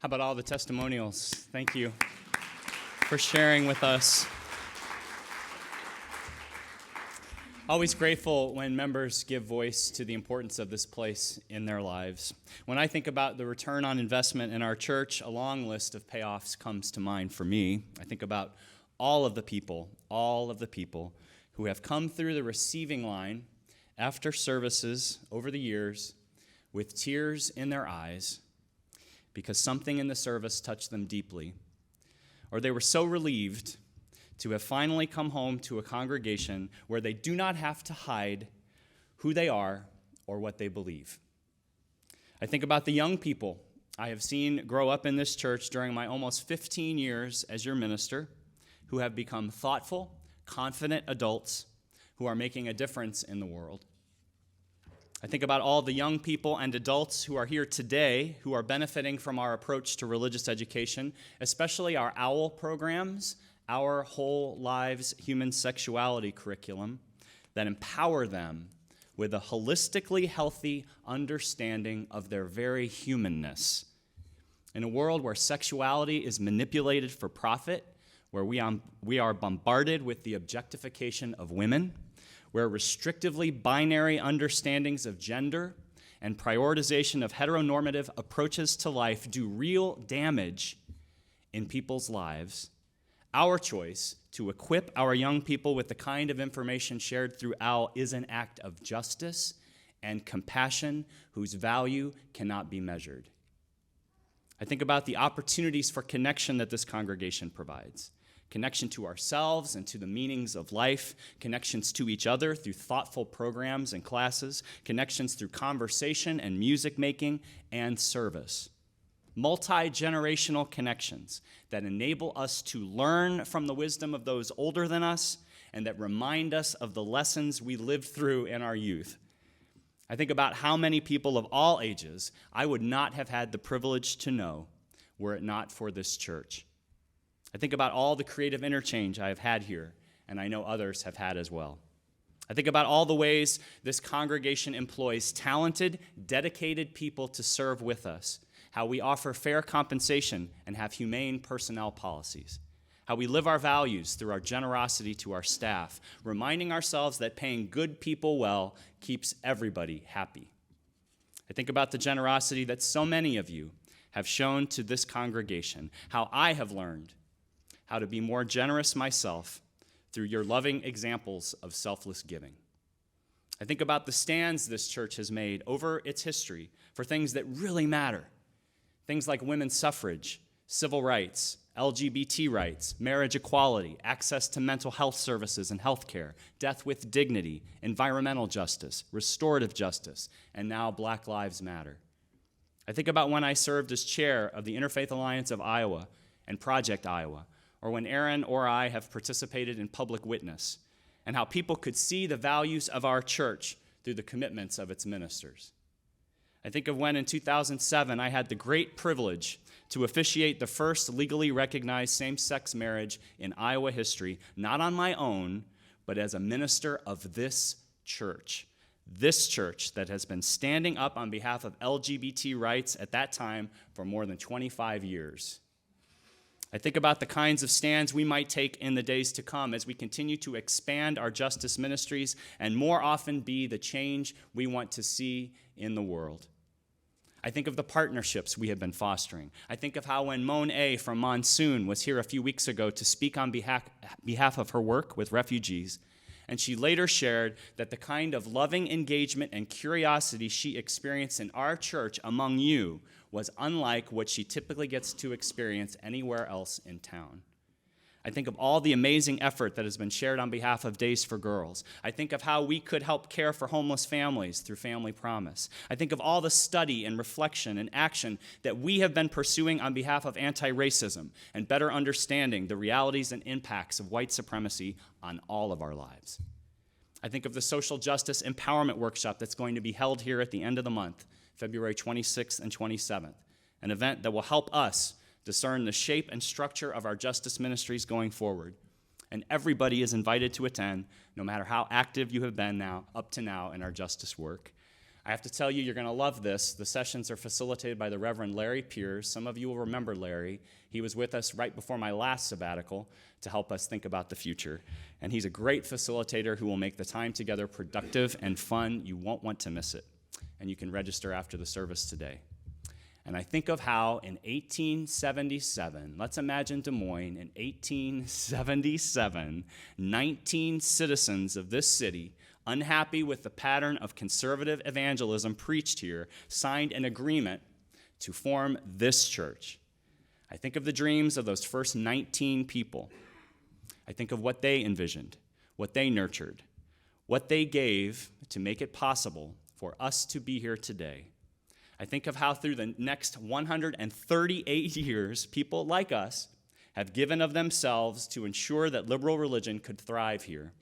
How about all the testimonials? Thank you for sharing with us. Always grateful when members give voice to the importance of this place in their lives. When I think about the return on investment in our church, a long list of payoffs comes to mind for me. I think about all of the people who have come through the receiving line after services over the years with tears in their eyes because something in the service touched them deeply, or they were so relieved to have finally come home to a congregation where they do not have to hide who they are or what they believe. I think about the young people I have seen grow up in this church during my almost 15 years as your minister, who have become thoughtful, confident adults who are making a difference in the world. I think about all the young people and adults who are here today who are benefiting from our approach to religious education, especially our OWL programs, our Whole Lives Human Sexuality curriculum, that empower them with a holistically healthy understanding of their very humanness. In a world where sexuality is manipulated for profit, where we are bombarded with the objectification of women, where restrictively binary understandings of gender and prioritization of heteronormative approaches to life do real damage in people's lives, our choice to equip our young people with the kind of information shared through OWL is an act of justice and compassion whose value cannot be measured. I think about the opportunities for connection that this congregation provides. Connection to ourselves and to the meanings of life, connections to each other through thoughtful programs and classes, connections through conversation and music making and service. Multi-generational connections that enable us to learn from the wisdom of those older than us and that remind us of the lessons we lived through in our youth. I think about how many people of all ages I would not have had the privilege to know were it not for this church. I think about all the creative interchange I have had here, and I know others have had as well. I think about all the ways this congregation employs talented, dedicated people to serve with us, how we offer fair compensation and have humane personnel policies, how we live our values through our generosity to our staff, reminding ourselves that paying good people well keeps everybody happy. I think about the generosity that so many of you have shown to this congregation, how I have learned how to be more generous myself through your loving examples of selfless giving. I think about the stands this church has made over its history for things that really matter. Things like women's suffrage, civil rights, LGBT rights, marriage equality, access to mental health services and health care, death with dignity, environmental justice, restorative justice, and now Black Lives Matter. I think about when I served as chair of the Interfaith Alliance of Iowa and Project Iowa, or when Aaron or I have participated in public witness, and how people could see the values of our church through the commitments of its ministers. I think of when in 2007 I had the great privilege to officiate the first legally recognized same-sex marriage in Iowa history, not on my own, but as a minister of this church that has been standing up on behalf of LGBT rights at that time for more than 25 years. I think about the kinds of stands we might take in the days to come as we continue to expand our justice ministries and more often be the change we want to see in the world. I think of the partnerships we have been fostering. I think of how when Moan A. from Monsoon was here a few weeks ago to speak on behalf of her work with refugees, and she later shared that the kind of loving engagement and curiosity she experienced in our church among you was unlike what she typically gets to experience anywhere else in town. I think of all the amazing effort that has been shared on behalf of Days for Girls. I think of how we could help care for homeless families through Family Promise. I think of all the study and reflection and action that we have been pursuing on behalf of anti-racism and better understanding the realities and impacts of white supremacy on all of our lives. I think of the social justice empowerment workshop that's going to be held here at the end of the month, February 26th and 27th, an event that will help us discern the shape and structure of our justice ministries going forward. And everybody is invited to attend, no matter how active you have been up to now in our justice work. I have to tell you, you're going to love this. The sessions are facilitated by the Reverend Larry Pierce. Some of you will remember Larry. He was with us right before my last sabbatical to help us think about the future. And he's a great facilitator who will make the time together productive and fun. You won't want to miss it. And you can register after the service today. And I think of how in 1877, let's imagine Des Moines in 1877, 19 citizens of this city, unhappy with the pattern of conservative evangelism preached here, signed an agreement to form this church. I think of the dreams of those first 19 people. I think of what they envisioned, what they nurtured, what they gave to make it possible for us to be here today. I think of how through the next 138 years, people like us have given of themselves to ensure that liberal religion could thrive here.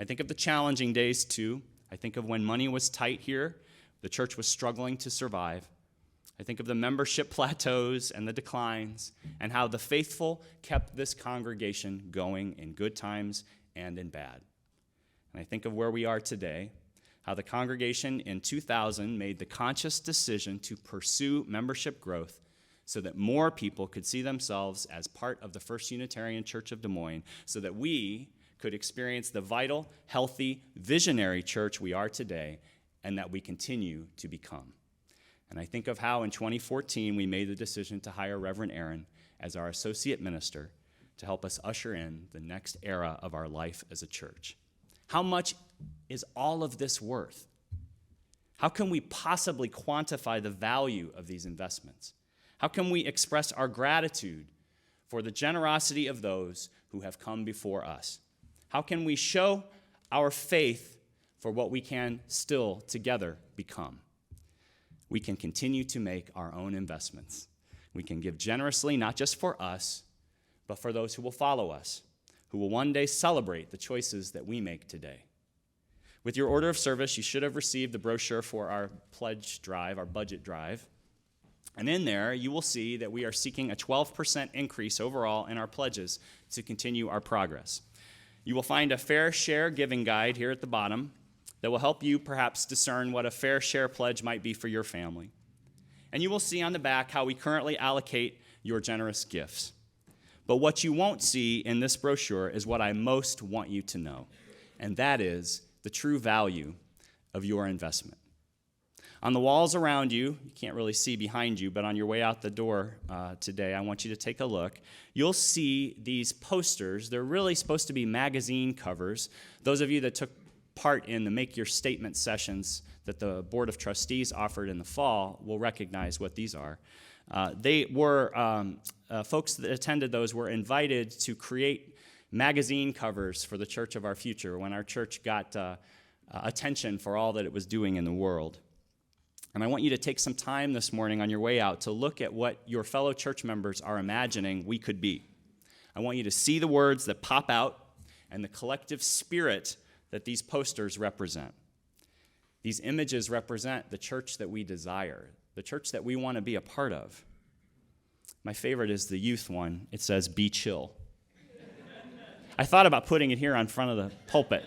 I think of the challenging days, too. I think of when money was tight here, the church was struggling to survive. I think of the membership plateaus and the declines, and how the faithful kept this congregation going in good times and in bad. And I think of where we are today, how the congregation in 2000 made the conscious decision to pursue membership growth so that more people could see themselves as part of the First Unitarian Church of Des Moines, so that we could experience the vital, healthy, visionary church we are today, and that we continue to become. And I think of how in 2014 we made the decision to hire Reverend Aaron as our associate minister to help us usher in the next era of our life as a church. How much is all of this worth? How can we possibly quantify the value of these investments? How can we express our gratitude for the generosity of those who have come before us? How can we show our faith for what we can still together become? We can continue to make our own investments. We can give generously, not just for us, but for those who will follow us, who will one day celebrate the choices that we make today. With your order of service, you should have received the brochure for our pledge drive, our budget drive. And in there, you will see that we are seeking a 12% increase overall in our pledges to continue our progress. You will find a fair share giving guide here at the bottom that will help you perhaps discern what a fair share pledge might be for your family. And you will see on the back how we currently allocate your generous gifts. But what you won't see in this brochure is what I most want you to know, and that is the true value of your investment. On the walls around you, you can't really see behind you, but on your way out the door today, I want you to take a look. You'll see these posters. They're really supposed to be magazine covers. Those of you that took part in the Make Your Statement sessions that the Board of Trustees offered in the fall will recognize what these are. They were, folks that attended those were invited to create magazine covers for the Church of Our Future when our church got attention for all that it was doing in the world. And I want you to take some time this morning on your way out to look at what your fellow church members are imagining we could be. I want you to see the words that pop out and the collective spirit that these posters represent. These images represent the church that we desire, the church that we want to be a part of. My favorite is the youth one. It says, "Be chill." I thought about putting it here on front of the pulpit.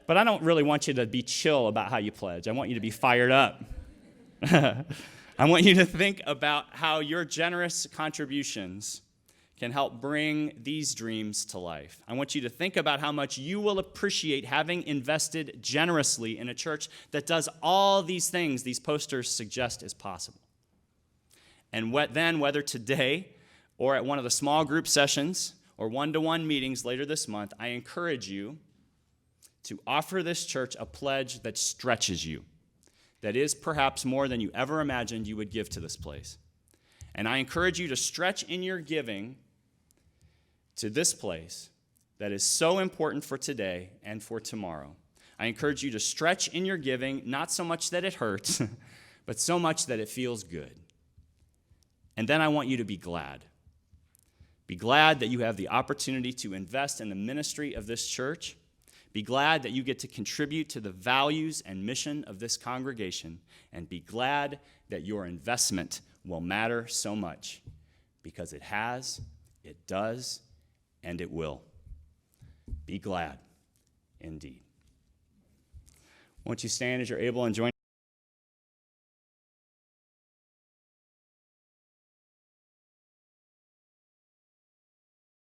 But I don't really want you to be chill about how you pledge. I want you to be fired up. I want you to think about how your generous contributions can help bring these dreams to life. I want you to think about how much you will appreciate having invested generously in a church that does all these things these posters suggest is possible. And whether today or at one of the small group sessions or one-to-one meetings later this month, I encourage you to offer this church a pledge that stretches you, that is perhaps more than you ever imagined you would give to this place. And I encourage you to stretch in your giving to this place that is so important for today and for tomorrow. I encourage you to stretch in your giving, not so much that it hurts, but so much that it feels good. And then I want you to be glad. Be glad that you have the opportunity to invest in the ministry of this church. Be glad that you get to contribute to the values and mission of this congregation, and be glad that your investment will matter so much, because it has, it does, and it will. Be glad indeed. Won't you stand as you're able and join